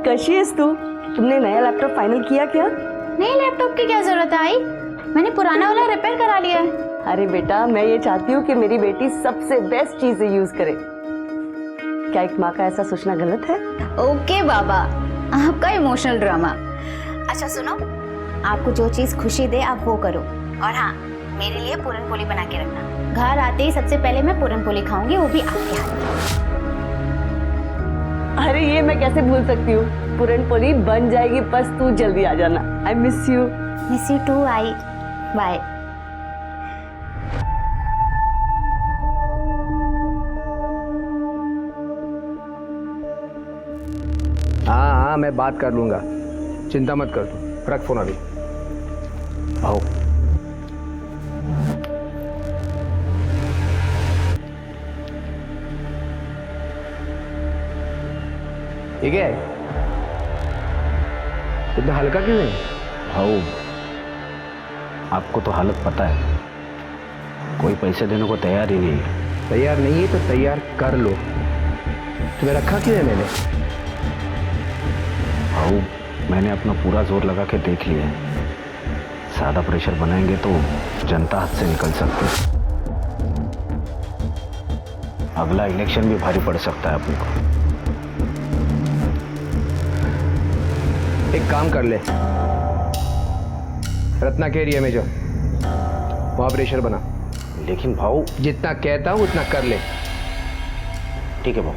कशी आहेस तू? तुमने नया लैपटॉप फाइनल किया क्या? नई लैपटॉप की क्या जरूरत है आई? मैंने पुराना वाला रिपेयर करा लिया है। अरे बेटा, मैं ये चाहती हूँ कि मेरी बेटी सबसे बेस्ट चीजें यूज करे। क्या एक माँ का ऐसा सोचना गलत है? ओके बाबा, आपका इमोशनल ड्रामा। अच्छा सुनो, आपको जो चीज खुशी दे आप वो करो। और हाँ, मेरे लिए पूरन पोली बना के रखना। घर आते ही सबसे पहले मैं पूरन पोली खाऊंगी, वो भी आपके हाथ की। अरे ये मैं कैसे भूल सकती हूँ। पूरन पोली बन जाएगी, बस तू जल्दी आ जाना। I miss you. Miss you too आई। बाय। हाँ, मैं बात कर लूंगा, चिंता मत कर तू। रख फोन अभी। आओ। ठीक है, इतना हल्का क्यों है? भाऊ, आपको तो हालत पता है, कोई पैसे देने को तैयार ही नहीं है। तैयार नहीं है तो तैयार कर लो। तुम्हें रखा क्यों है मैंने? भाऊ, मैंने अपना पूरा जोर लगा के देख लिया है। ज़्यादा प्रेशर बनाएंगे तो जनता हाथ से निकल सकती है। अगला इलेक्शन भी भारी पड़ सकता है अपने को। एक काम कर ले, रत्ना के एरिया में जो वहां प्रेशर बना। लेकिन भाऊ, जितना कहता हूं उतना कर ले। ठीक है भाऊ।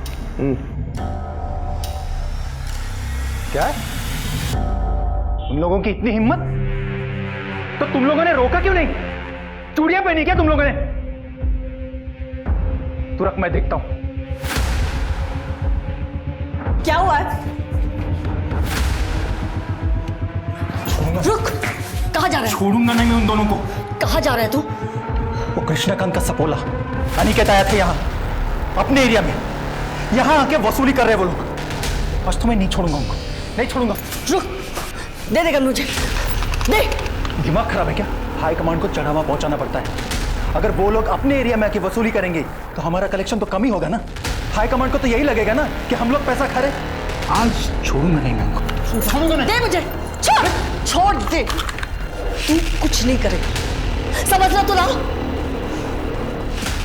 क्या है? तुम लोगों की इतनी हिम्मत, तो तुम लोगों ने रोका क्यों नहीं? चूड़ियां पहनी क्या तुम लोगों ने? तू रख, मैं देखता हूं। क्या हुआ है? रुक, कहाँ जा रहा है? छोड़ूंगा नहीं मैं उन दोनों को। कहाँ जा रहा है तू? वो कृष्णकांत का सपोला अनिकेत आया था यहाँ अपने एरिया में। यहाँ आके वसूली कर रहे वो लोग। आज तो मैं नहीं छोड़ूंगा उनको, नहीं छोड़ूंगा। रुक, दे देगा मुझे, दे। दिमाग खराब है क्या? हाई कमांड को चढ़ावा पहुंचाना पड़ता है। अगर वो लोग अपने एरिया में आके वसूली करेंगे तो हमारा कलेक्शन तो कम ही होगा ना। हाई कमांड को तो यही लगेगा ना कि हम लोग पैसा खा रहे। आज छोड़ूंगा नहीं मैं उनको, छोड़ूंगा नहीं। दे मुझे, छोड़ दे। तू कुछ नहीं करेगा, समझ रहा तू ना?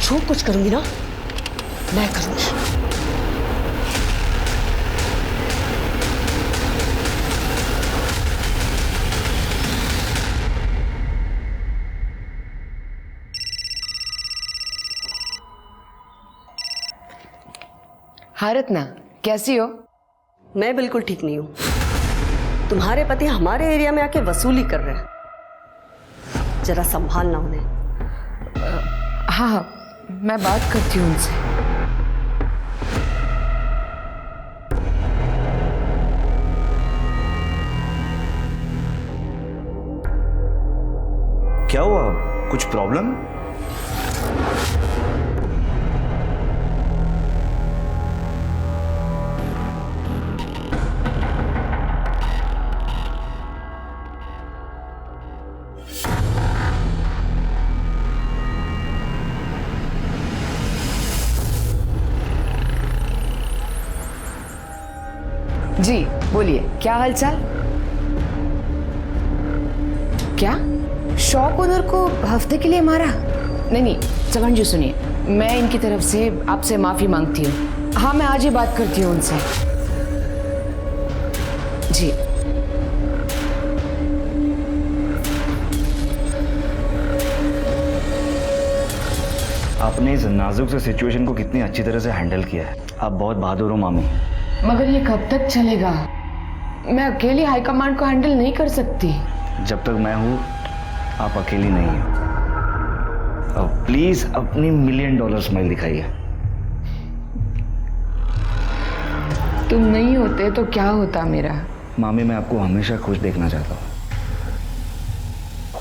जो कुछ करूंगी ना मैं करूंगी। हाँ रत्ना, कैसी हो? मैं बिल्कुल ठीक नहीं हूँ। तुम्हारे पति हमारे एरिया में आके वसूली कर रहे हैं, जरा संभालना उन्हें। हाँ हाँ, मैं बात करती हूँ उनसे। क्या हुआ? कुछ प्रॉब्लम? जी बोलिए, क्या हालचाल? क्या शॉप ओनर को हफ्ते के लिए मारा? नहीं, चमन जी सुनिए, मैं इनकी तरफ से आपसे माफी मांगती हूँ। हाँ, मैं आज ही बात करती हूँ उनसे। जी आपने इस नाजुक से सिचुएशन को कितनी अच्छी तरह से हैंडल किया है। आप बहुत बहादुर हो मामी। मगर ये कब तक चलेगा? मैं अकेली हाई कमांड को हैंडल नहीं कर सकती। जब तक मैं हूं आप अकेली नहीं हो। अब प्लीज अपनी $1 मिलियन स्माइल दिखाइए। तुम नहीं होते तो क्या होता मेरा? मामी, मैं आपको हमेशा खुश देखना चाहता हूँ।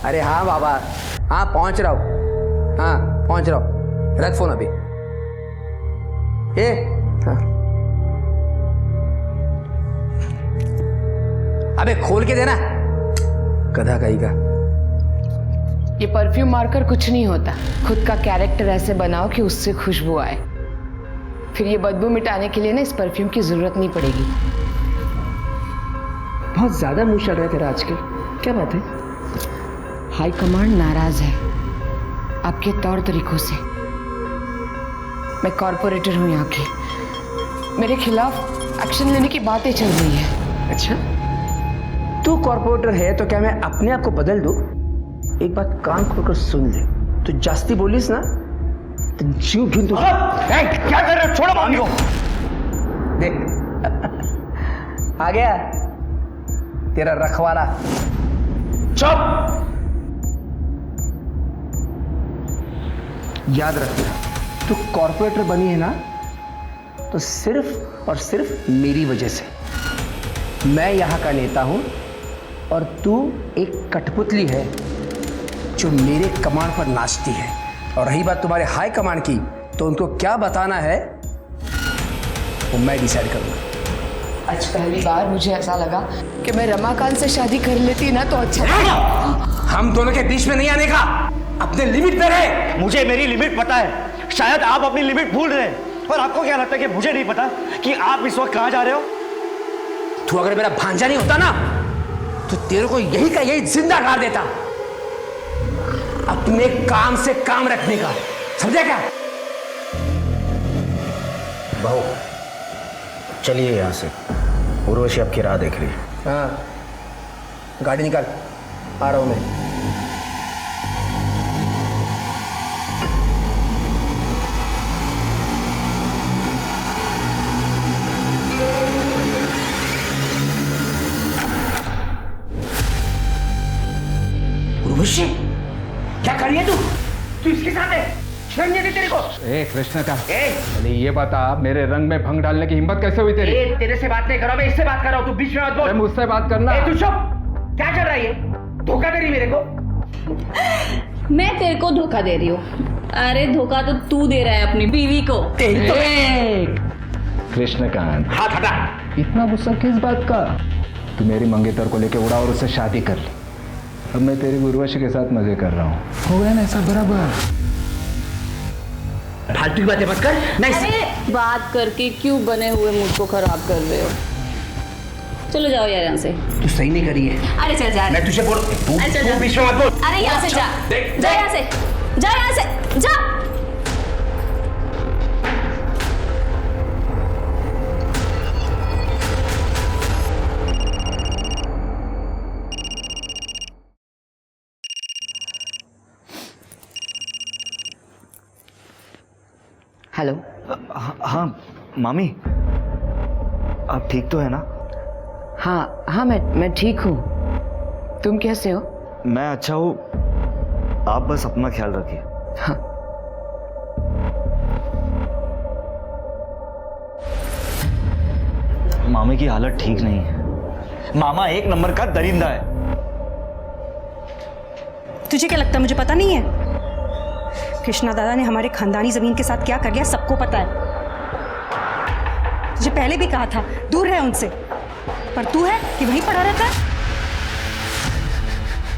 अरे हाँ बाबा, हाँ पहुंच रहा हूँ। हाँ पहुंच रहा हूँ, रख फोन अभी। हाँ। अबे खोल के देना, गधा कहीं का। ये परफ्यूम मारकर कुछ नहीं होता। खुद का कैरेक्टर ऐसे बनाओ कि उससे खुशबू आए। फिर ये बदबू मिटाने के लिए ना इस परफ्यूम की जरूरत नहीं पड़ेगी। बहुत ज़्यादा मुंह चल रहा है तेरा आजकल, क्या बात है? हाई कमांड नाराज है आपके तौर तरीकों से। मैं कॉरपोरेटर हूँ यहाँ की, मेरे खिलाफ एक्शन लेने की बातें चल रही है। अच्छा, तू कॉर्पोरेटर है तो क्या मैं अपने आप को बदल दूं? एक बात कान खोलकर सुन ले, तू जास्ती बोलिस ना तो जीव ढूंढ दूं। क्या कर रहे हो? छोड़ो मामी को। देख आ गया तेरा रखवाला। चुप। याद रखना, तू कॉर्पोरेटर बनी है ना तो सिर्फ और सिर्फ मेरी वजह से। मैं यहाँ का नेता हूँ और तू एक कठपुतली है जो मेरे कमांड पर नाचती है। और रही बात तुम्हारे हाई कमांड की, तो उनको क्या बताना है वो मैं डिसाइड करूँगा। आज पहली बार मुझे ऐसा लगा कि मैं रमाकांत से शादी कर लेती ना तो अच्छा था। हम दोनों के बीच में नहीं आने का, अपने लिमिट पे रहे। मुझे मेरी लिमिट पता है, शायद आप अपनी लिमिट भूल रहे हैं। और आपको क्या लगता है कि मुझे नहीं पता कि आप इस वक्त कहां जा रहे हो? तू अगर मेरा भांजा नहीं होता ना तो तेरे को यही का यही जिंदा कर देता। अपने काम से काम रखने का, समझा क्या? बहू चलिए यहाँ से, उर्वशी आपकी राह देख रही है। हाँ, गाड़ी निकाल, आ रहा हूं मैं। उर्वशी, क्या कर रही है तू इसके साथ है? शर्म नहीं आती तेरे को? ए कृष्ण का, अरे ये बता, मेरे रंग में भंग डालने की हिम्मत कैसे हुई तेरी? तेरे से बात नहीं कर रहा, मैं इससे बात कर रहा हूं, तू बीच में मत बोल। मुझसे बात करना। तू चुप। क्या कर रहा है ये? धोखा दे रही मेरे को? मैं तेरे को धोखा दे रही हूँ? अरे धोखा तो तू दे रहा है अपनी बीवी को। कृष्णकांत, हाथ हटा। इतना गुस्सा किस बात का? तू मेरी मंगेतर को लेके उड़ा और उससे शादी कर ली। अब मैं तेरी उर्वशी के साथ मजे कर रहा हूँ। हो गया ना ऐसा बराबर? फालतू की बातें मत कर। नहीं, अरे बात करके क्यों बने हुए मूड को खराब कर रहे हो? चलो जाओ यार यहाँ से। तू सही नहीं करी है। अरे चल जा। मैं तुझे बोल, अरे चल जा। बीच में मत बोल। अरे यहाँ से जा, जा यहाँ से, जा यहाँ से, जा। हेलो। हाँ मामी, आप ठीक तो है ना? हाँ, मैं ठीक हूँ। तुम कैसे हो? मैं अच्छा हूँ, आप बस अपना ख्याल रखिए। हाँ। मामी की हालत ठीक नहीं है। मामा एक नंबर का दरिंदा है। तुझे क्या लगता है मुझे पता नहीं है? कृष्णा दादा ने हमारे खानदानी जमीन के साथ क्या कर लिया सबको पता है। तुझे पहले भी कहा था दूर रहे उनसे, पर तू है कि वहीं पड़ा रहता है।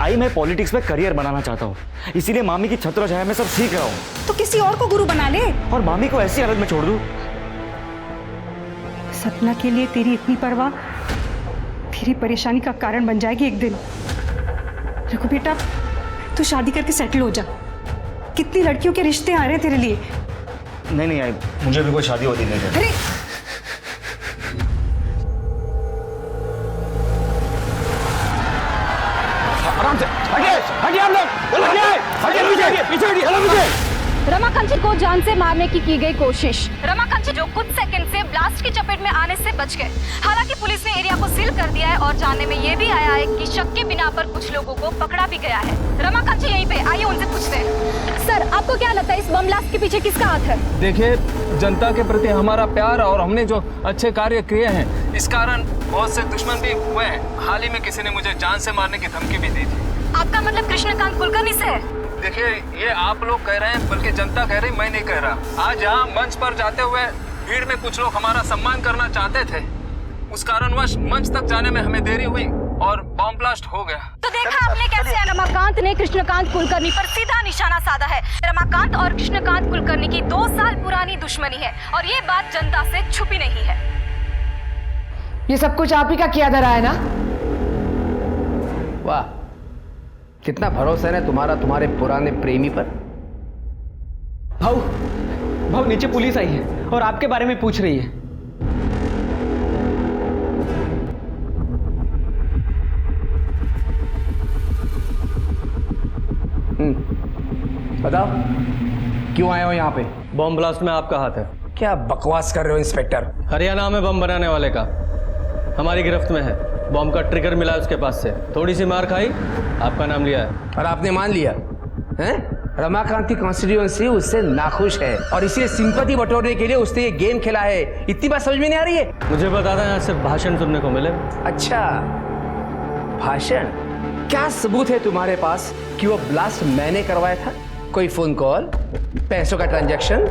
आई मैं पॉलिटिक्स में करियर बनाना चाहता हूँ, इसीलिए मामी की छत्र छाया में सब सीख रहा हूँ। तो किसी और को गुरु बना ले और मामी को ऐसी हालत में छोड़ दूँ? सपना के लिए तेरी इतनी परवाह तेरी परेशानी का कारण बन जाएगी एक दिन। देखो बेटा, तू शादी करके सेटल हो जा। कितनी लड़कियों के रिश्ते आ रहे हैं तेरे लिए। नहीं आई, मुझे भी कोई शादी होती नहीं है। अरे आराम से हटिए हम लोग, हटिए पीछे। रमाकांत जी को जान से मारने की गई कोशिश। रमाकांत जी जो कुछ सेकंड से ब्लास्ट की चपेट में आने से बच गए। हालांकि पुलिस ने एरिया को सील कर दिया है और जानने में ये भी आया है कि शक के बिना पर कुछ लोगों को पकड़ा भी गया है। रमाकांत जी यहीं पे, आइए उनसे पूछते हैं। सर, आपको क्या लगता है इस बम ब्लास्ट के पीछे किसका हाथ है? देखिए, जनता के प्रति हमारा प्यार और हमने जो अच्छे कार्य किए हैं, इस कारण बहुत से दुश्मन भी हुए हैं। हाल ही में किसी ने मुझे जान से मारने की धमकी भी दी थी। आपका मतलब कृष्णकांत कुलकर्णी से है? देखिए, ये आप लोग कह रहे हैं, बल्कि जनता कह रही, मैं नहीं कह रहा। आज यहाँ मंच पर जाते हुए भीड़ में कुछ लोग हमारा सम्मान करना चाहते थे, उस कारणवश मंच तक जाने में हमें देरी हुई और बॉम्ब ब्लास्ट हो गया। तो देखा आपने कैसे रमाकांत ने कृष्णकांत कुलकर्णी पर सीधा निशाना साधा है। रमाकांत और कृष्णकांत कुलकर्णी की 2 साल पुरानी दुश्मनी है और ये बात जनता से छुपी नहीं है। ये सब कुछ आप ही का किया धरा है ना? वाह, कितना भरोसा है तुम्हारा तुम्हारे पुराने प्रेमी पर। भाऊ भाऊ, नीचे पुलिस आई है और आपके बारे में पूछ रही है। बताओ क्यों आए हो यहाँ पे? बॉम्ब ब्लास्ट में आपका हाथ है। क्या बकवास कर रहे हो इंस्पेक्टर? हरियाणा में बम बनाने वाले का हमारी गिरफ्त में है। बॉम्ब का ट्रिगर मिला उसके पास से, थोड़ी सी मार खाई, आपका नाम लिया है। और आपने मान लिया हैं? रमाकांत की कॉन्स्टिट्यूएंसी उससे नाखुश है और इसीलिए सिंपैथी बटोरने के लिए उसने ये गेम खेला है। इतनी बात समझ में नहीं आ रही है? मुझे बता दें, यहाँ सिर्फ भाषण सुनने को मिले। अच्छा, भाषण? क्या सबूत है तुम्हारे पास कि वो ब्लास्ट मैंने करवाया था? कोई फोन कॉल, पैसों का ट्रांजैक्शन?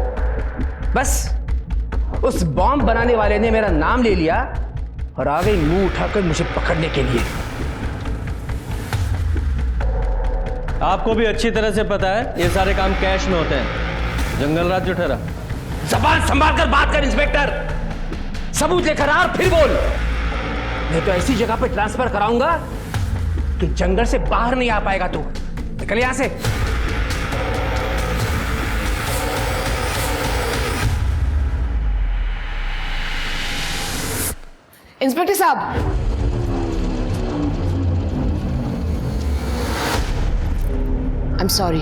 बस उस बॉम्ब बनाने वाले ने मेरा नाम ले लिया और आ गई मुंह उठाकर मुझे पकड़ने के लिए। आपको भी अच्छी तरह से पता है ये सारे काम कैश में होते हैं। जंगल राज जो ठहरा। जबान संभाल कर बात कर इंस्पेक्टर। सबूत लेकर आ और फिर बोल, नहीं तो ऐसी जगह पे ट्रांसफर कराऊंगा कि जंगल से बाहर नहीं आ पाएगा तू। निकल यहां से। इंस्पेक्टर साहब, आई एम सॉरी।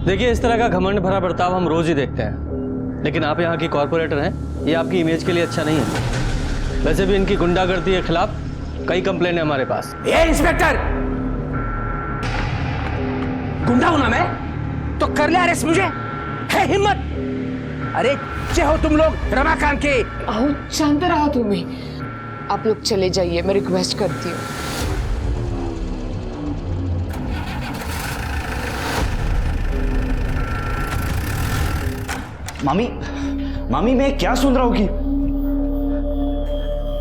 देखिए, इस तरह का घमंड भरा बर्ताव हम रोज ही देखते हैं, लेकिन आप यहाँ की कॉर्पोरेटर हैं, ये आपकी इमेज के लिए अच्छा नहीं है। वैसे भी इनकी गुंडागर्दी के खिलाफ कई कंप्लेंट है हमारे पास। ए इंस्पेक्टर, गुंडा हूं ना मैं तो कर ले अरेस्ट मुझे, है हिम्मत? अरे चे हो तुम लोग रमाकांत के। आओ, शांत रहो तुम ही। आप लोग चले जाइए, मैं रिक्वेस्ट करती हूँ। मामी, मामी मैं क्या सुन रहा हूँ कि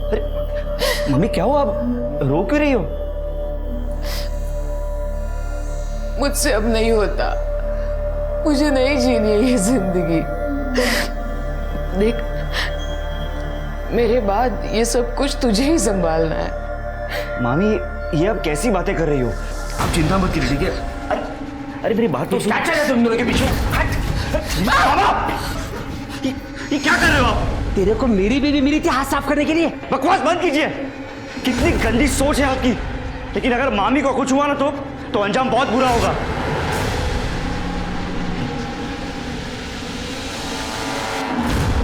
अरे मामी क्या हो, आप रो क्यों रही हो? मुझसे अब नहीं होता, मुझे नहीं जीनी है ये जिंदगी। देख, मेरे बाद ये सब कुछ तुझे ही संभालना है। मामी ये आप कैसी बातें कर रही हो? आप चिंता मत कीजिए, ठीक है? अरे मेरी बात तो क्या चल रहा है तुम दोनों के पीछे? ये क्या कर रहे हो आप? तेरे को मेरी बीवी मिली थी हाथ साफ करने के लिए। बकवास बंद कीजिए। कितनी गंदी सोच है आपकी। लेकिन अगर मामी को कुछ हुआ ना तो अंजाम बहुत बुरा होगा।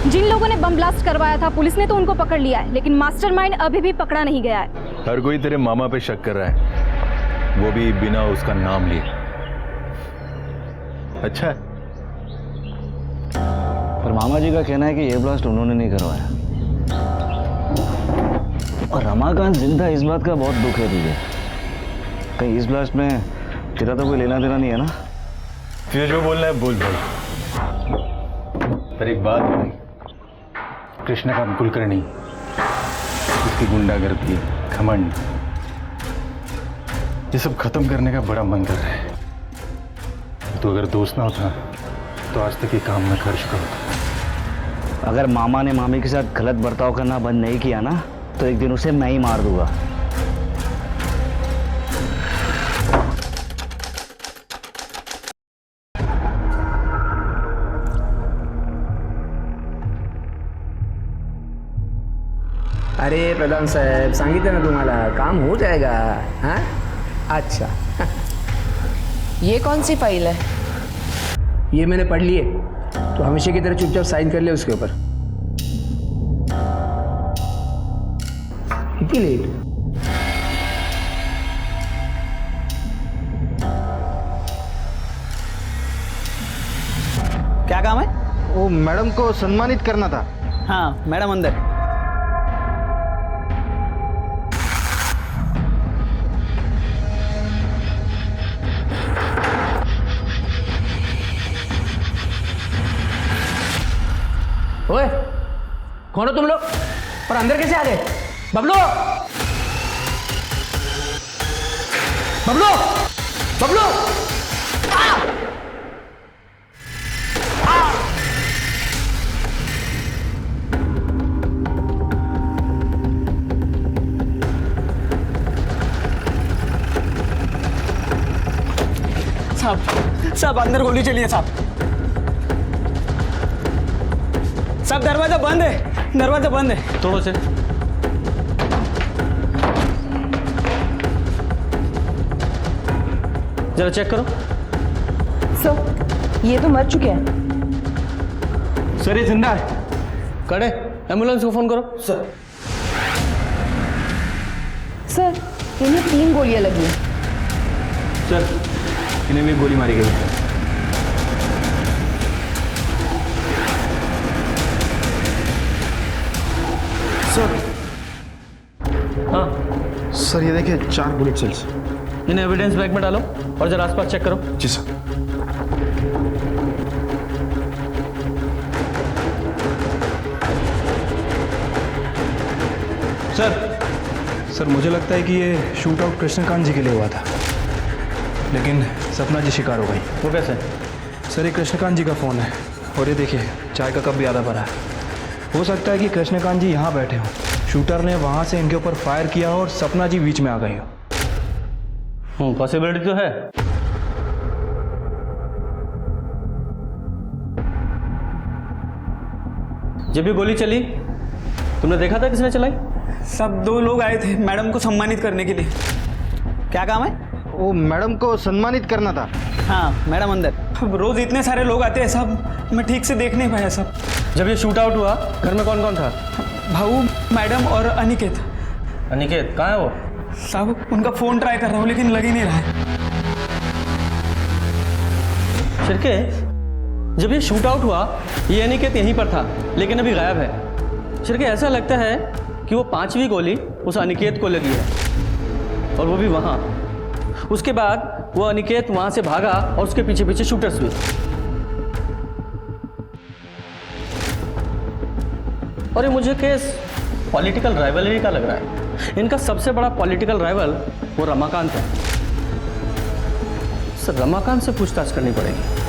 जिन लोगों ने बम ब्लास्ट करवाया था, पुलिस ने तो उनको पकड़ लिया है, लेकिन मास्टरमाइंड अभी भी पकड़ा नहीं गया है। हर कोई तेरे मामा पे शक कर रहा है, वो भी बिना उसका नाम लिए। अच्छा, पर मामा जी का कहना है कि ये ब्लास्ट उन्होंने नहीं करवाया। और रमाकांत जिंदा, इस बात का बहुत दुख है तुझे। कहीं इस ब्लास्ट में तेरा तो कोई लेना देना नहीं है ना? तुझे जो बोलना है बोल भाई। पर एक बात भाई, कृष्ण का कुलकर्णी, उसकी गुंडागर्दी, घमंड, ये सब खत्म करने का बड़ा मन कर रहा है। तो अगर दोस्त ना होता तो आज तक ये काम मैं कर चुका होता। अगर मामा ने मामी के साथ गलत बर्ताव करना बंद नहीं किया ना, तो एक दिन उसे मैं ही मार दूंगा। अरे प्रधान साहेब, सांगितलं ना तुम्हाला, काम हो जाएगा। हाँ, अच्छा। ये कौन सी फाइल है? ये मैंने पढ़ ली है, तो हमेशा की तरह चुपचाप साइन कर ले उसके ऊपर। इतनी लेट? क्या काम है? वो मैडम को सम्मानित करना था। हाँ, मैडम अंदर। ओए, कौन हो तुम लोग और अंदर कैसे आ गए? बबलू, बबलू, बबलू! साहब अंदर गोली चली है साहब। साहब दरवाजा बंद है, दरवाजा बंद है। तोड़ो से। जरा चेक करो। सर ये तो मर चुके हैं। सर ये जिंदा है। कड़े एम्बुलेंस को फोन करो। सर इन्हें 3 गोलियां लगी हैं। सर इन्हें भी गोली मारी गई है। सर हाँ सर ये देखिए 4 बुलेट सेल्स। इन्हें एविडेंस बैग में डालो और जरा आसपास चेक करो। जी सर। सर मुझे लगता है कि ये शूट आउट कृष्णकांत जी के लिए हुआ था, लेकिन सपना जी शिकार हो गई। वो कैसे? सर ये कृष्णकांत जी का फ़ोन है और ये देखिए चाय का कप भी आधा भरा है। हो सकता है कि कृष्णकांत जी यहाँ बैठे हों, शूटर ने वहाँ से इनके ऊपर फायर किया हो और सपना जी बीच में आ गई हो। पॉसिबिलिटी तो है। जब भी गोली चली तुमने देखा था किसने चलाई? सब 2 लोग आए थे मैडम को सम्मानित करने के लिए। क्या काम है? वो मैडम को सम्मानित करना था। हाँ मैडम अंदर। अब रोज इतने सारे लोग आते हैं साहब, मैं ठीक से देख नहीं पाया सब। जब ये शूट आउट हुआ घर में कौन कौन था? भाऊ, मैडम और अनिकेत। अनिकेत कहाँ है वो? साहब उनका फ़ोन ट्राई कर रहा हूँ लेकिन लग ही नहीं रहा है। शिरके जब ये शूट आउट हुआ ये अनिकेत यहीं पर था लेकिन अभी गायब है। शिरके ऐसा लगता है कि वो 5वीं गोली उस अनिकेत को लगी है और वो भी वहाँ। उसके बाद वो अनिकेत वहाँ से भागा और उसके पीछे पीछे शूटर्स भी। और ये मुझे केस पॉलिटिकल राइवलरी का लग रहा है। इनका सबसे बड़ा पॉलिटिकल राइवल वो रमाकांत है। सर रमाकांत से पूछताछ करनी पड़ेगी।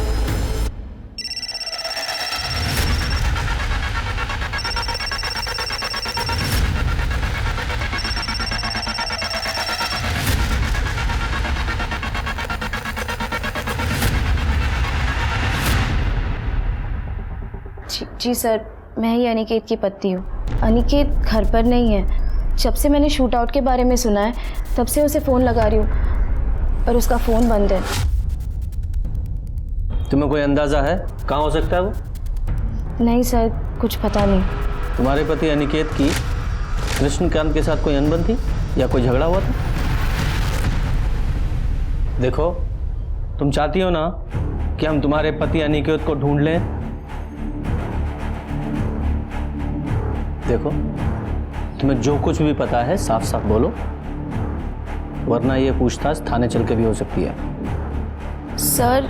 जी सर, मैं ही अनिकेत की पत्नी हूँ। अनिकेत घर पर नहीं है। जब से मैंने शूट आउट के बारे में सुना है तब से उसे फ़ोन लगा रही हूँ पर उसका फ़ोन बंद है। तुम्हें कोई अंदाज़ा है कहाँ हो सकता है वो? नहीं सर, कुछ पता नहीं। तुम्हारे पति अनिकेत की कृष्णकांत के साथ कोई अनबन थी या कोई झगड़ा हुआ था? देखो तुम चाहती हो ना कि हम तुम्हारे पति अनिकेत को ढूंढ लें। देखो तुम्हें जो कुछ भी पता है साफ साफ बोलो, वरना ये पूछताछ थाने चल के भी हो सकती है। सर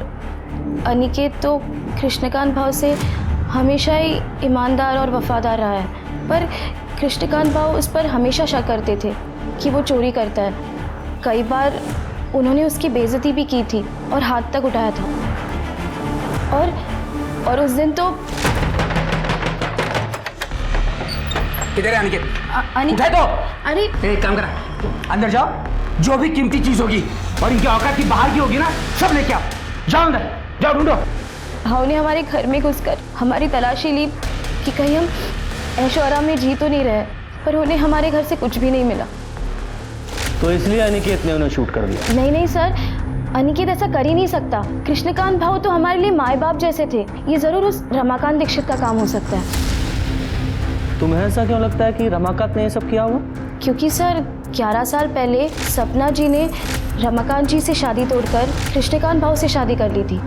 अनिकेत तो कृष्णकांत भाव से हमेशा ही ईमानदार और वफादार रहा है, पर कृष्णकांत भाव उस पर हमेशा शक करते थे कि वो चोरी करता है। कई बार उन्होंने उसकी बेइज्जती भी की थी और हाथ तक उठाया था। और उस दिन तो इधर है अनिकेत। अनिकेत उठा दो। अरे एक काम करा, अंदर जाओ, जो भी कीमती चीज होगी और इनकी औकात की बाहर की होगी ना सब लेके आओ। जाओ अंदर, जाओ ढूंढो। भाव ने हमारे घर में घुसकर हमारी तलाशी ली कि कहीं हम ऐशो आराम में जी तो नहीं रहे, पर उन्हें हमारे घर से कुछ भी नहीं मिला। तो इसलिए अनिकेत ने उन्हें शूट कर दिया? नहीं नहीं सर, अनिकेत ऐसा कर ही नहीं सकता। कृष्णकांत भाव तो हमारे लिए माए बाप जैसे थे। ये जरूर उस रमाकांत दीक्षित का काम हो सकता है। तुम्हें ऐसा क्यों लगता है कि रमाकांत ने ये सब किया होगा? क्योंकि सर 11 साल पहले सपना जी ने रमाकांत जी से शादी तोड़कर कृष्णकांत भाव से शादी कर ली थी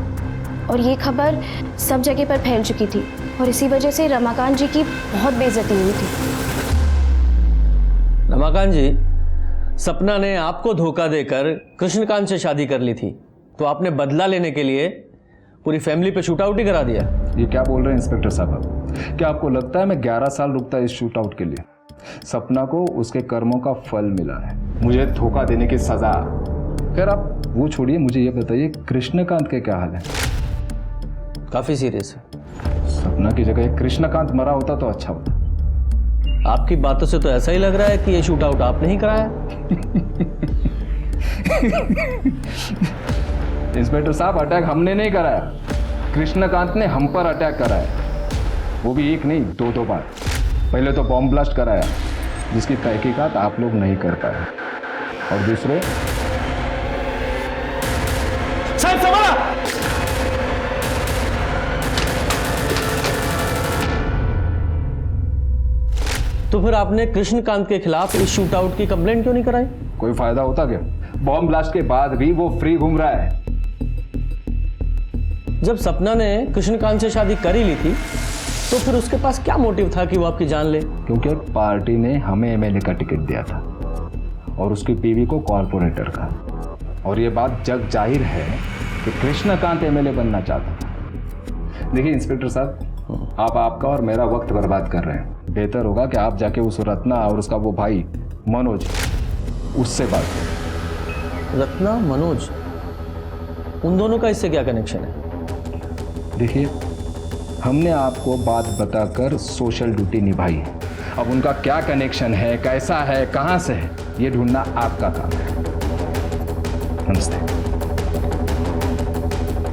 और ये खबर सब जगह पर फैल चुकी थी और इसी वजह से रमाकांत जी की बहुत बेइज्जती हुई थी। रमाकांत जी, सपना ने आपको धोखा देकर कृष्णकांत से शादी कर ली थी तो आपने बदला लेने के लिए पूरी फैमिली पे शूट आउट ही करा दिया। ये क्या बोल रहे हैं इंस्पेक्टर साहब? क्या आपको लगता है मैं 11 साल रुकता इस शूट आउट के लिए? सपना को उसके कर्मों का फल मिला है, मुझे धोखा देने की सजा। खैर आप वो छोड़िए, मुझे ये बताइए कृष्णकांत के क्या हाल है? काफी सीरियस है। सपना की जगह कृष्णकांत मरा होता तो अच्छा होता। आपकी बातों से तो ऐसा ही लग रहा है कि ये शूट आउट आपने ही कराया। इंस्पेक्टर साहब, अटैक हमने नहीं कराया, कृष्णकांत ने हम पर अटैक कराया, वो भी एक नहीं, दो बार। पहले तो बॉम्ब ब्लास्ट कराया जिसकी तहकीकात आप लोग नहीं कर पाए, और दूसरे साहब संभाला। तो फिर आपने कृष्णकांत के खिलाफ इस शूट आउट की कंप्लेंट क्यों नहीं कराई? कोई फायदा होता क्या? बॉम्ब ब्लास्ट के बाद भी वो फ्री घूम रहा है। जब सपना ने कृष्णकांत से शादी कर ही ली थी तो फिर उसके पास क्या मोटिव था कि वो आपकी जान ले? क्योंकि पार्टी ने हमें एमएलए का टिकट दिया था और उसकी बीवी को कॉर्पोरेटर का, और ये बात जग जाहिर है कि कृष्णकांत एमएलए बनना चाहता था। देखिए इंस्पेक्टर साहब, आप आपका और मेरा वक्त बर्बाद कर रहे हैं। बेहतर होगा कि आप जाके उस रत्ना और उसका वो भाई मनोज, उससे बात करें। रत्ना, मनोज, उन दोनों का इससे क्या कनेक्शन है? देखिए, हमने आपको बात बताकर सोशल ड्यूटी निभाई है। अब उनका क्या कनेक्शन है, कैसा है, कहां से है, ये ढूंढना आपका काम है। नमस्ते।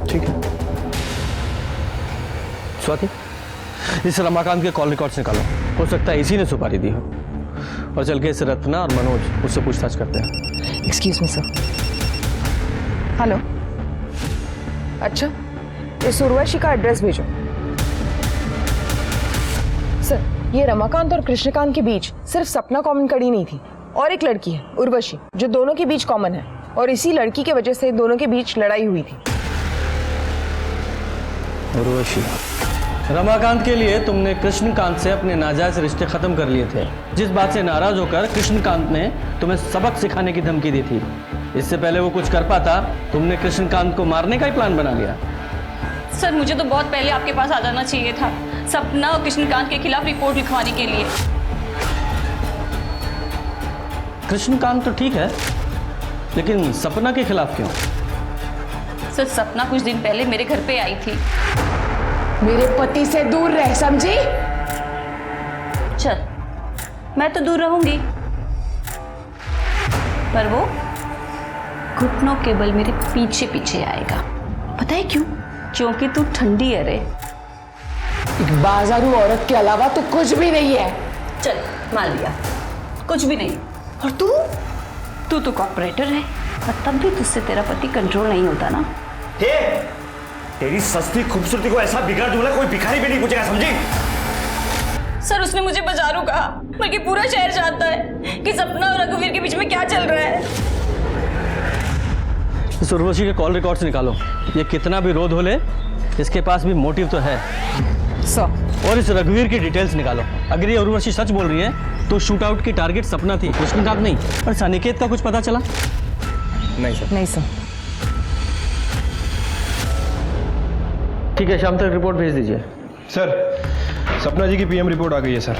ठीक है स्वाति, इस रमाकांत के कॉल रिकॉर्ड्स निकालो, हो सकता है इसी ने सुपारी दी हो, और चल के इस रत्ना और मनोज उससे पूछताछ करते हैं। Excuse me sir. हेलो, अच्छा, इस उर्वशी का एड्रेस भेजो। सर, ये रमाकांत और कृष्णकांत के बीच सिर्फ सपना कॉमन कड़ी नहीं थी, और एक लड़की है उर्वशी जो दोनों के बीच कॉमन है, और इसी लड़की के वजह से दोनों के बीच लड़ाई हुई थी। उर्वशी, रमाकांत के लिए तुमने कृष्णकांत से अपने नाजायज रिश्ते खत्म कर लिए थे, जिस बात से नाराज होकर कृष्णकांत ने तुम्हें सबक सिखाने की धमकी दी थी। इससे पहले वो कुछ कर पाता, तुमने कृष्णकांत को मारने का ही प्लान बना लिया। सर, मुझे तो बहुत पहले आपके पास आ जाना चाहिए था, सपना और कृष्णकांत के खिलाफ रिपोर्ट लिखवाने के लिए। कृष्णकांत तो ठीक है, लेकिन सपना के खिलाफ क्यों? सर, सपना कुछ दिन पहले मेरे घर पे आई थी। मेरे पति से दूर रह, समझी? चल, मैं तो दूर रहूंगी, पर वो घुटनों के बल मेरे पीछे पीछे आएगा। पता है क्यों? क्योंकि तू ठंडी है रे। एक बाजारू औरत के अलावा तो कुछ भी नहीं है। चल, मान लिया कुछ भी नहीं। और तू तो कॉर्पोरेटर है, और तब भी तुझसे तेरा पति कंट्रोल नहीं होता ना। तेरी सस्ती खूबसूरती को ऐसा बिगड़ा दूंगा कोई भिखारी भी नहीं पूछेगा, समझी? सर, उसने मुझे बाजारू कहा, बल्कि पूरा शहर जानता है कि सपना और रघुवीर के बीच में क्या चल रहा है। इस उर्वशी के कॉल रिकॉर्ड्स निकालो, ये कितना भी रोध हो ले, इसके पास भी मोटिव तो है। सर, और इस रघुवीर की डिटेल्स निकालो। अगर ये उर्वशी सच बोल रही है तो शूट आउट की टारगेट सपना थी, कृष्णकांत नहीं। और अनिकेत का कुछ पता चला? नहीं सर। नहीं सर। ठीक है, शाम तक रिपोर्ट भेज दीजिए। सर, सपना जी की पीएम रिपोर्ट आ गई है सर।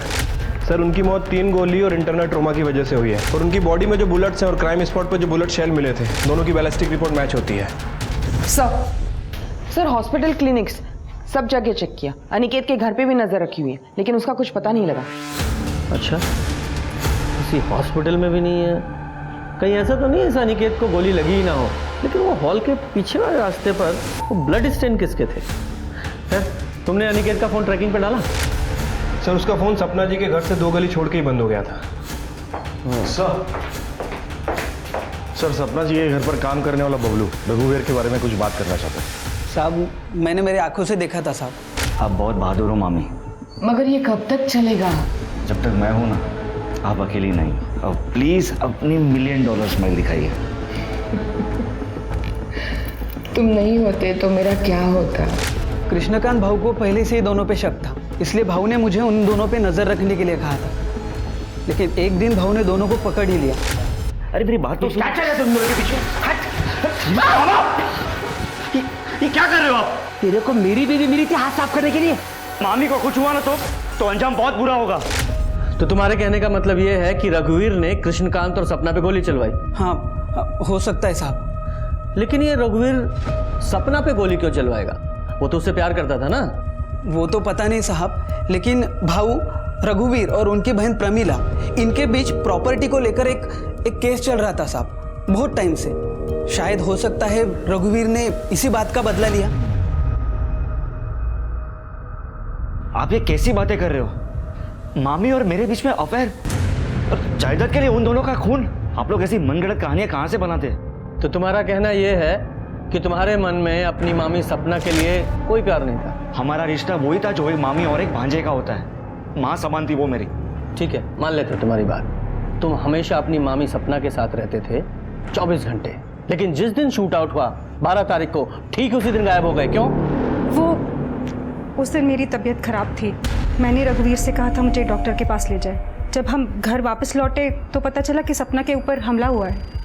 सर, उनकी मौत 3 गोली और इंटरनल ट्रोमा की वजह से हुई है, और उनकी बॉडी में जो बुलेट्स हैं और क्राइम स्पॉट पर जो बुलेट शेल मिले थे, दोनों की बैलिस्टिक रिपोर्ट मैच होती है। सर, हॉस्पिटल, क्लिनिक्स सब जगह चेक किया, अनिकेत के घर पे भी नजर रखी हुई है, लेकिन उसका कुछ पता नहीं लगा। अच्छा, किसी हॉस्पिटल में भी नहीं है? कहीं ऐसा तो नहीं है इस अनिकेत को गोली लगी ही ना हो? लेकिन वो हॉल के पीछे वाले रास्ते पर वो ब्लड स्टेन किसके थे? तुमने अनिकेत का फोन ट्रैकिंग पे डाला? सर, उसका फोन सपना जी के घर से 2 गली छोड़ के ही बंद हो गया था। सर, सपना जी के घर पर काम करने वाला बबलू रघुवीर के बारे में कुछ बात करना चाहता है। साहब, मैंने मेरे आंखों से देखा था साहब। आप बहुत बहादुर हो मामी। मगर ये कब तक चलेगा? जब तक मैं हूं ना, आप अकेली नहीं। अब प्लीज अपनी $1 मिलियन स्माइल दिखाइए। तुम नहीं होते तो मेरा क्या होता? कृष्णकांत भाऊ को पहले से ही दोनों पे शक था, इसलिए भाऊ ने मुझे उन दोनों पे नजर रखने के लिए कहा था। लेकिन एक दिन भाऊ ने दोनों को पकड़ ही लिया। अरे मेरी बात तो क्या चल रहा है तुम दोनों के पीछे? ये क्या कर रहे हो आप? तेरे को मेरी बीवी मिली थी हाथ साफ करने के लिए। मामी को कुछ हुआ ना तो अंजाम बहुत बुरा होगा। तो तुम्हारे कहने का मतलब ये है कि रघुवीर ने कृष्णकांत और सपना पे गोली चलवाई? हाँ, हो सकता है साहब। लेकिन ये रघुवीर सपना पे गोली क्यों चलवाएगा? वो तो उससे प्यार करता था ना। वो तो पता नहीं साहब, लेकिन भाऊ रघुवीर और उनकी बहन प्रमीला, इनके बीच प्रॉपर्टी को लेकर एक केस चल रहा था साहब, बहुत टाइम से। शायद हो सकता है रघुवीर ने इसी बात का बदला लिया। आप ये कैसी बातें कर रहे हो? मामी और मेरे बीच में अफेयर और जायदाद के लिए उन दोनों का खून? आप लोग ऐसी मनगढ़ंत कहानियां कहां से बनाते हैं? तो तुम्हारा कहना यह है कि तुम्हारे मन में अपनी मामी सपना के लिए कोई प्यार नहीं था? हमारा रिश्ता वही था जो एक मामी और एक भांजे का होता है। माँ समान थी वो मेरी। ठीक है, मान लेते हो तुम्हारी बात। तुम हमेशा अपनी मामी सपना के साथ रहते थे 24 घंटे, लेकिन जिस दिन शूट आउट हुआ 12 तारीख को, ठीक उसी दिन गायब हो गए। क्यों? वो उस दिन मेरी तबीयत खराब थी। मैंने रघुवीर से कहा था मुझे डॉक्टर के पास ले जाए। जब हम घर वापस लौटे तो पता चला कि सपना के ऊपर हमला हुआ है।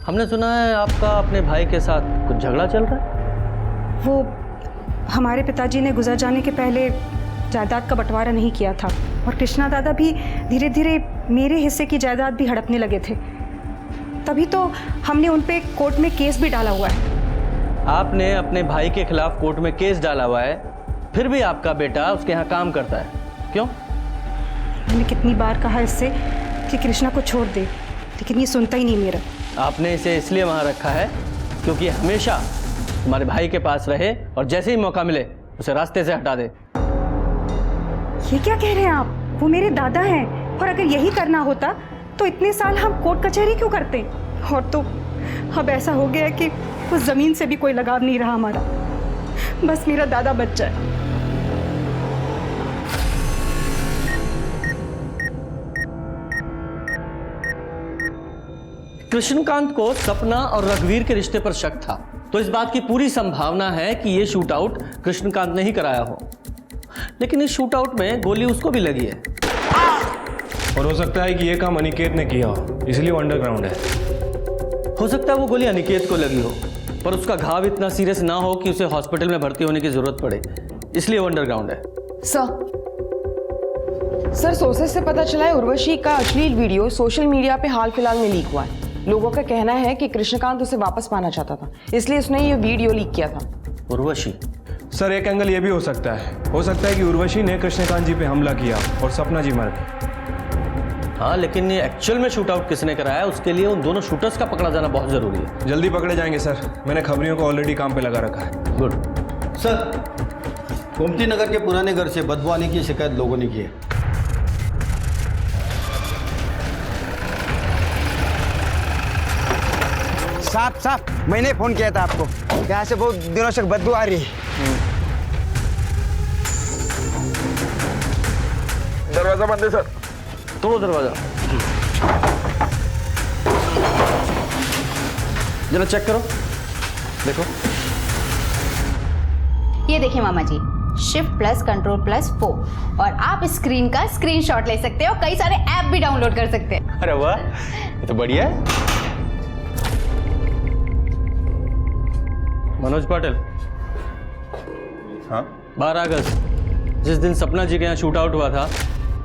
हमने सुना है आपका अपने भाई के साथ कुछ झगड़ा चल रहा है। वो हमारे पिताजी ने गुजर जाने के पहले जायदाद का बंटवारा नहीं किया था और कृष्णा दादा भी धीरे धीरे मेरे हिस्से की जायदाद भी हड़पने लगे थे। तभी तो हमने उन पे कोर्ट में केस भी डाला हुआ है। आपने अपने भाई के खिलाफ कोर्ट में केस डाला हुआ है, फिर भी आपका बेटा उसके यहाँ काम करता है। क्यों? मैंने कितनी बार कहा इससे कि कृष्णा को छोड़ दे, लेकिन ये सुनता ही नहीं मेरा। आपने इसे इसलिए वहाँ रखा है क्योंकि हमेशा तुम्हारे भाई के पास रहे और जैसे ही मौका मिले उसे रास्ते से हटा दे। ये क्या कह रहे हैं आप? वो मेरे दादा हैं और अगर यही करना होता तो इतने साल हम कोर्ट कचहरी क्यों करते? और तो अब ऐसा हो गया है कि उस जमीन से भी कोई लगाव नहीं रहा हमारा। बस मेरा दादा बच जाए। कृष्णकांत को सपना और रघुवीर के रिश्ते पर शक था, तो इस बात की पूरी संभावना है कि यह शूट आउट कृष्णकांत ने ही कराया हो। लेकिन इस शूट आउट में गोली उसको भी लगी है। और हो सकता है कि यह काम अनिकेत ने किया हो, इसलिए वो अंडरग्राउंड है। हो सकता है वो गोली अनिकेत को लगी हो, पर उसका घाव इतना सीरियस ना हो कि उसे हॉस्पिटल में भर्ती होने की जरूरत पड़े, इसलिए वो अंडरग्राउंड है। सर सोर्सेस से पता चला है उर्वशी का अश्लील वीडियो सोशल मीडिया पे हाल फिलहाल में लीक हुआ है। लोगों का कहना है कि कृष्णकांत उसे वापस पाना चाहता था, इसलिए उसने ये वीडियो लीक किया था। उर्वशी? सर एक एंगल ये भी हो सकता है कि उर्वशी ने कृष्णकांत जी पे हमला किया और सपना जी मर गई। हाँ, लेकिन ये एक्चुअल में शूट आउट किसने कराया, उसके लिए उन दोनों शूटर्स का पकड़ा जाना बहुत जरूरी है। जल्दी पकड़े जाएंगे सर, मैंने खबरियों को ऑलरेडी काम पे लगा रखा है। गुड। सर, गोमती नगर के पुराने घर से बदबू आने की शिकायत लोगों ने की है। साफ मैंने फोन किया था आपको, यहाँ से बहुत दिनों से बदबू आ रही है। दरवाजा बंद है सर। तोड़ो दरवाजा। जरा चेक करो, देखो। ये देखिए मामा जी, शिफ्ट प्लस कंट्रोल प्लस 4 और आप स्क्रीन का स्क्रीनशॉट ले सकते हो, कई सारे ऐप भी डाउनलोड कर सकते हैं। अरे वाह, ये तो बढ़िया है। मनोज पाटिल। हाँ? 12 अगस्त जिस दिन सपना जी के यहाँ शूट आउट हुआ था,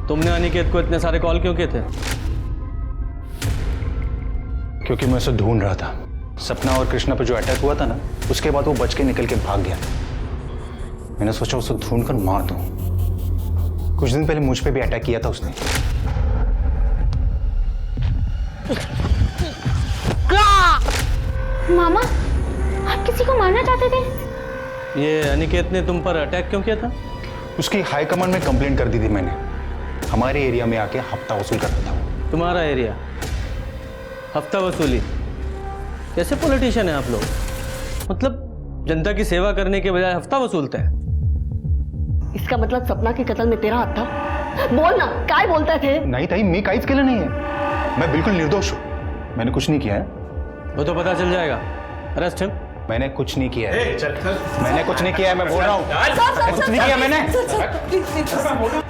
तुमने अनिकेत को इतने सारे कॉल क्यों किए थे? क्योंकि मैं उसे ढूंढ रहा था। सपना और कृष्णा पे जो अटैक हुआ था ना, उसके बाद वो बच के निकल के भाग गया। मैंने सोचा उसे ढूंढकर मार दूं। कुछ दिन पहले मुझ पे भी अटैक किया था उसने। मामा, आप किसी को मारना चाहते थे? ये अनिकेत ने तुम पर अटैक क्यों किया था? उसकी हाई कमांड में कंप्लेंट कर दी थी मैंने। हमारे एरिया में आके हफ्ता वसूल करता था। तुम्हारा एरिया हफ्ता वसूली? कैसे पॉलिटिशियन है आप लोग? मतलब जनता की सेवा करने के बजाय हफ्ता वसूलते हैं। इसका मतलब सपना के कत्ल में तेरा हाथ था? बोल ना, काय बोलते थे? नहीं ताई, मी काहीच केलं नहीं है। मैं बिल्कुल निर्दोष हूँ, मैंने कुछ नहीं किया है। वो तो पता चल जाएगा। Arrest him. मैंने कुछ नहीं किया है। मैंने कुछ नहीं किया है, मैं बोल रहा हूँ। कुछ नहीं किया मैंने।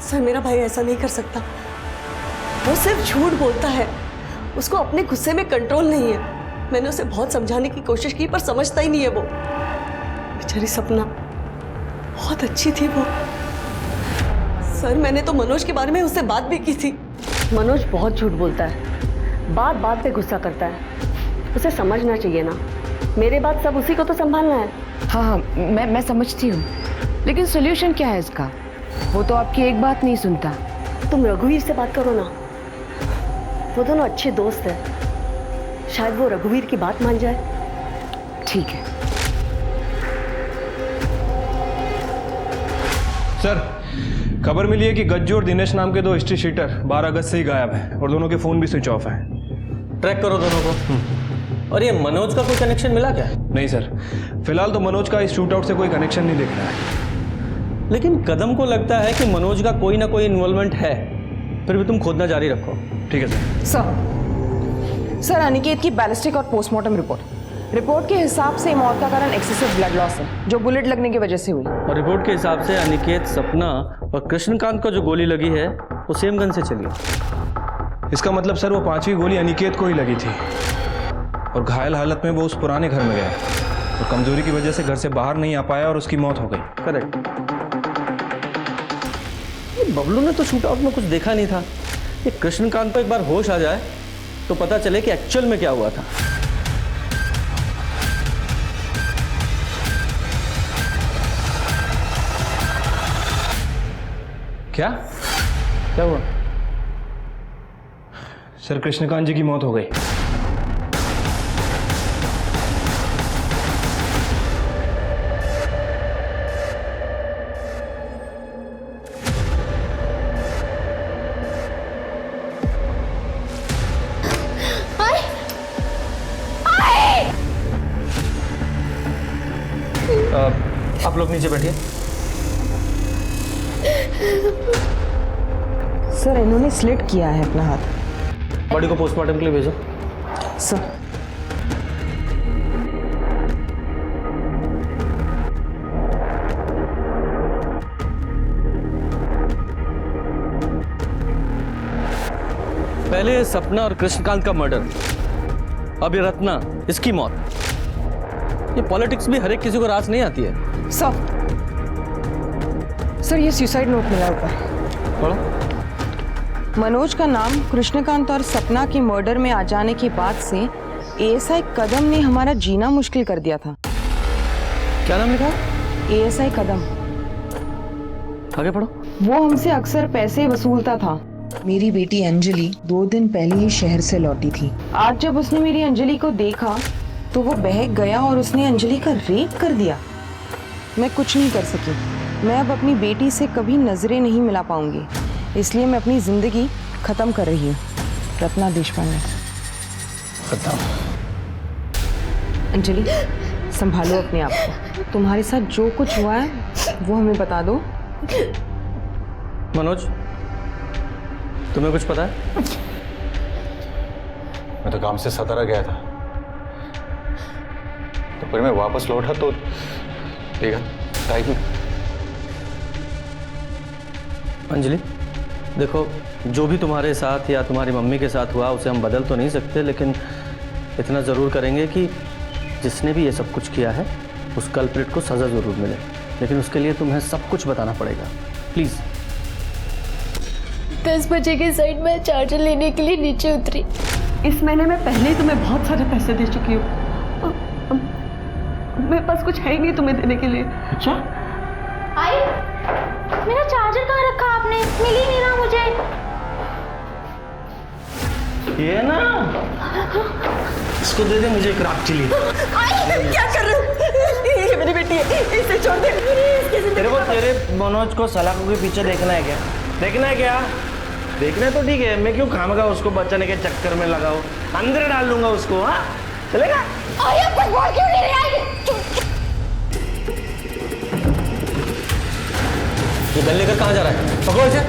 सर, मेरा भाई ऐसा नहीं कर सकता। वो सिर्फ झूठ बोलता है, उसको अपने गुस्से में कंट्रोल नहीं है। मैंने उसे बहुत समझाने की कोशिश की पर समझता ही नहीं है वो। बेचारी सपना बहुत अच्छी थी वो। सर, मैंने तो मनोज के बारे में उससे बात भी की थी। मनोज बहुत झूठ बोलता है, बात बात पे गुस्सा करता है। उसे समझना चाहिए ना, मेरे बाद सब उसी को तो संभालना है। हाँ, मैं समझती हूँ, लेकिन सोल्यूशन क्या है इसका? वो तो आपकी एक बात नहीं सुनता। तुम रघुवीर से बात करो ना, वो दोनों अच्छे दोस्त हैं। शायद वो रघुवीर की बात मान जाए। ठीक है। सर, खबर मिली है कि गज्जू और दिनेश नाम के 2 हिस्ट्री शीटर 12 अगस्त से ही गायब हैं और दोनों के फ़ोन भी स्विच ऑफ हैं। ट्रैक करो दोनों को। और ये मनोज का कोई कनेक्शन मिला क्या? नहीं सर, फिलहाल तो मनोज का इस शूट आउट से कोई कनेक्शन नहीं दिख रहा है। लेकिन कदम को लगता है कि मनोज का कोई ना कोई इन्वॉल्वमेंट है। फिर भी तुम खोदना जारी रखो। ठीक है सर। सर, अनिकेत की बैलिस्टिक और पोस्टमार्टम रिपोर्ट के हिसाब से मौत का कारण एक्सेसिव ब्लड लॉस है, जो बुलेट लगने की वजह से हुई। और रिपोर्ट के हिसाब से अनिकेत, सपना और कृष्णकांत को जो गोली लगी है वो सेम गन से चली। इसका मतलब सर वो 5वीं गोली अनिकेत को ही लगी थी और घायल हालत में वो उस पुराने घर में गया और कमजोरी की वजह से घर से बाहर नहीं आ पाया और उसकी मौत हो गई। करेक्ट। बबलू ने तो शूट आउट में कुछ देखा नहीं था। ये कृष्णकांत को एक बार होश आ जाए तो पता चले कि एक्चुअल में क्या हुआ था। क्या हुआ? सर, कृष्णकांत जी की मौत हो गई। आप लोग नीचे बैठिए। सर, इन्होंने स्लिट किया है अपना हाथ। बॉडी को पोस्टमार्टम के लिए भेजो। सर, पहले सपना और कृष्णकांत का मर्डर, अब ये रत्ना, इसकी मौत। ये पॉलिटिक्स भी हर एक किसी को रास नहीं आती है। सर, ये सुसाइड नोट मिला ऊपर। पढ़ो। मनोज का नाम कृष्णकांत और सपना के मर्डर में आ जाने के बाद से एएसआई कदम ने हमारा जीना मुश्किल कर दिया था। क्या नाम लिखा? एएसआई कदम। आगे पढ़ो। वो हमसे अक्सर पैसे वसूलता था। मेरी बेटी अंजलि 2 दिन पहले ही शहर से लौटी थी। आज जब उसने मेरी अंजलि को देखा तो वो बहक गया और उसने अंजलि का रेप कर दिया। मैं कुछ नहीं कर सकी। मैं अब अपनी बेटी से कभी नजरें नहीं मिला पाऊंगी, इसलिए मैं अपनी जिंदगी खत्म कर रही हूँ। रत्ना देशपांडे। खत्म। अंजलि, संभालो अपने आप को। तुम्हारे साथ जो कुछ हुआ है वो हमें बता दो। मनोज, तुम्हें कुछ पता है? मैं तो काम से सतारा गया था, तो फिर मैं वापस लौटा तो देखा टाइम। अंजलि, देखो, जो भी तुम्हारे साथ या तुम्हारी मम्मी के साथ हुआ उसे हम बदल तो नहीं सकते, लेकिन इतना ज़रूर करेंगे कि जिसने भी ये सब कुछ किया है उस कल्प्रिट को सज़ा ज़रूर मिले। लेकिन उसके लिए तुम्हें सब कुछ बताना पड़ेगा, प्लीज़। 10 बजे के साइड में चार्जर लेने के लिए नीचे उतरी। इस महीने में पहले ही तुम्हें बहुत सारे पैसे दे चुकी हूँ। मेरे पास कुछ है ही नहीं तुम्हें देने के लिए। अच्छा? आई, मेरा चार्जर कहाँ रखा आपने? मिल ही नहीं रहा मुझे। ये ना, इसको दे दे मुझे एक रात के लिए। क्या कर रहे हो? ये मेरी बेटी है, इसे छोड़ दे। तेरे को तेरे मनोज को सलाखों के पीछे देखना है क्या? देखना है क्या? देखना है तो ठीक है, मैं क्यों खामगा उसको बचाने के चक्कर में लगाऊं? अंदर डाल लूंगा उसको। हाँ, चलेगा? कुछ बोल क्यों नहीं रही? ये गन लेकर कहाँ जा रहा है? पकड़ो इसे।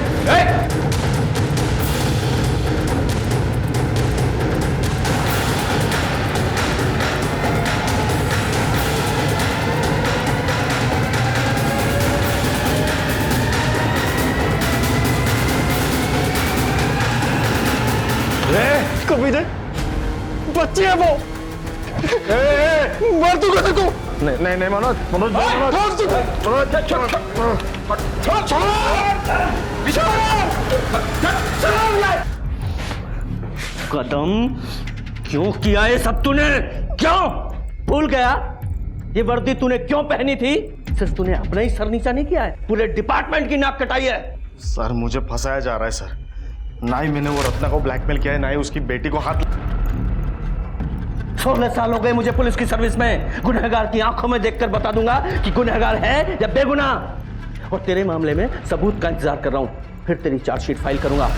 कभी दे, बच्ची है वो। मार दूंगा तेरे को। नहीं नहीं नहीं मनोज, मनोज कदम, क्यों किया ये सब तूने? क्यों? भूल गया ये वर्दी तूने क्यों पहनी थी? सिर्फ तूने अपना ही सर नीचा नहीं किया है, पूरे डिपार्टमेंट की नाक कटाई है। सर, मुझे फंसाया जा रहा है सर। ना ही मैंने वो रत्ना को ब्लैकमेल किया है, ना ही उसकी बेटी को हाथ। 16 साल हो गए मुझे पुलिस की सर्विस में। गुनहगार की आंखों में देखकर बता दूंगा कि गुनहगार है या बेगुनाह। और तेरे मामले में सबूत का इंतजार कर रहा हूं, फिर तेरी चार्जशीट फाइल करूंगा।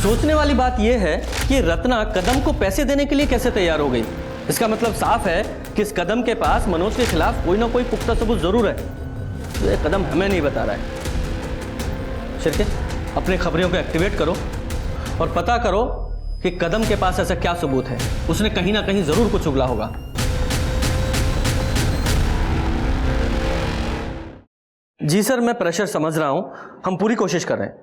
सोचने वाली बात यह है कि रत्ना कदम को पैसे देने के लिए कैसे तैयार हो गई। इसका मतलब साफ है कि इस कदम के पास मनोज के खिलाफ कोई ना कोई पुख्ता सबूत जरूर है। तो यह कदम हमें नहीं बता रहा है। शिरके, अपने खबरों को एक्टिवेट करो और पता करो कि कदम के पास ऐसा क्या सबूत है। उसने कहीं ना कहीं जरूर कुछ उगला होगा। जी सर, मैं प्रेशर समझ रहा हूं, हम पूरी कोशिश कर रहे हैं।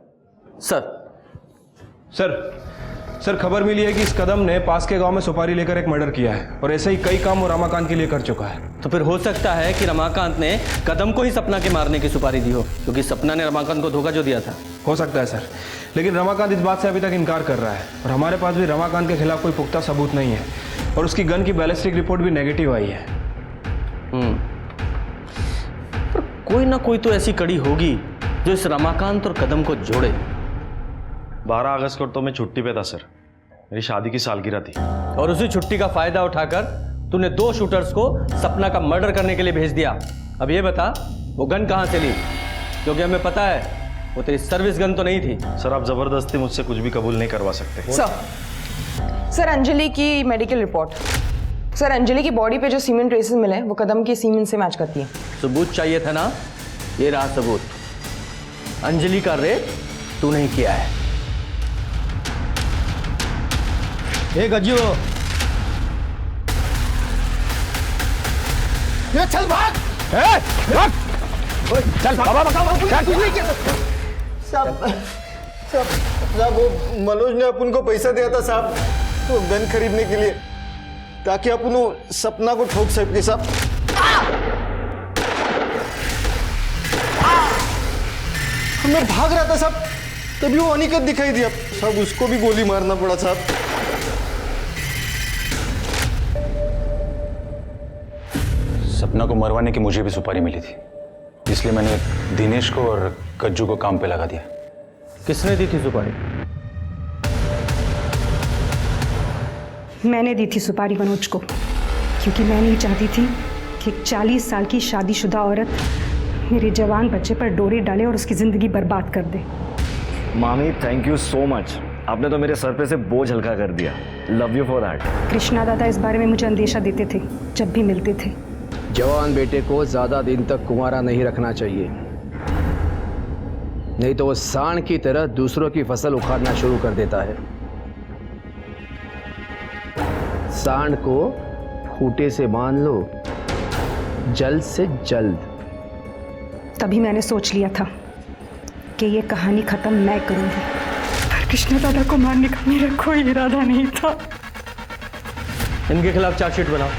सर खबर मिली है कि इस कदम ने पास के गांव में सुपारी लेकर एक मर्डर किया है और ऐसे ही कई काम वो रमाकांत के लिए कर चुका है। तो फिर हो सकता है कि रमाकांत ने कदम को ही सपना के मारने की सुपारी दी हो, क्योंकि सपना ने रमाकांत को धोखा जो दिया था। हो सकता है सर, लेकिन रमाकांत इस बात से अभी तक इनकार कर रहा है और हमारे पास भी रमाकांत के खिलाफ कोई पुख्ता सबूत नहीं है और उसकी गन की बैलिस्टिक रिपोर्ट भी नेगेटिव आई है। पर कोई ना कोई तो ऐसी कड़ी होगी जो इस रमाकांत और कदम को जोड़े। 12 अगस्त को तो मैं छुट्टी पे था सर, मेरी शादी की सालगिरह थी। और उसी छुट्टी का फायदा उठाकर तूने 2 शूटर्स को सपना का मर्डर करने के लिए भेज दिया। अब ये बता, वो गन कहां से ली? क्योंकि हमें पता है वो तेरी सर्विस गन तो नहीं थी। सर आप जबरदस्ती मुझसे कुछ भी कबूल नहीं करवा सकते। सर अंजलि की मेडिकल रिपोर्ट। सर अंजलि की बॉडी पे जो सीमेंट ट्रेसेस मिले वो कदम की सीमेन से मैच करती है। सबूत चाहिए था ना, ये रहा सबूत। अंजलि का रेप तूने ही किया है। गज्जू, ये चल भाग। चल बाबा साहब वो मनोज ने अपन को पैसा दिया था साहब, वो गन खरीदने के लिए, ताकि अपन वो सपना को ठोक सके साहब। मैं भाग रहा था साहब, तभी वो अनिकेत दिखाई दिया साहब, उसको भी गोली मारना पड़ा साहब। सपना को मरवाने की मुझे भी सुपारी मिली थी, इसलिए मैंने दिनेश को और कज्जू को काम पे लगा दिया। किसने दी थी सुपारी? मैंने दी थी सुपारी मनोज को, क्योंकि मैं नहीं चाहती थी कि एक 40 साल की शादीशुदा औरत मेरे जवान बच्चे पर डोरी डाले और उसकी जिंदगी बर्बाद कर दे। मामी थैंक यू सो मच, आपने तो मेरे सर पे से बोझ हल्का कर दिया। Love you for that. Krishna दादा इस बारे में मुझे अंदेशा देते थे जब भी मिलते थे। जवान बेटे को ज्यादा दिन तक कुंवारा नहीं रखना चाहिए, नहीं तो वो सांड की तरह दूसरों की फसल उखाड़ना शुरू कर देता है। सांड को खूंटे से बांध लो, जल्द से जल्द। तभी मैंने सोच लिया था कि ये कहानी खत्म मैं करूंगी, पर कृष्णा दादा को मारने का मेरा कोई इरादा नहीं था। इनके खिलाफ चार्जशीट बनाओ।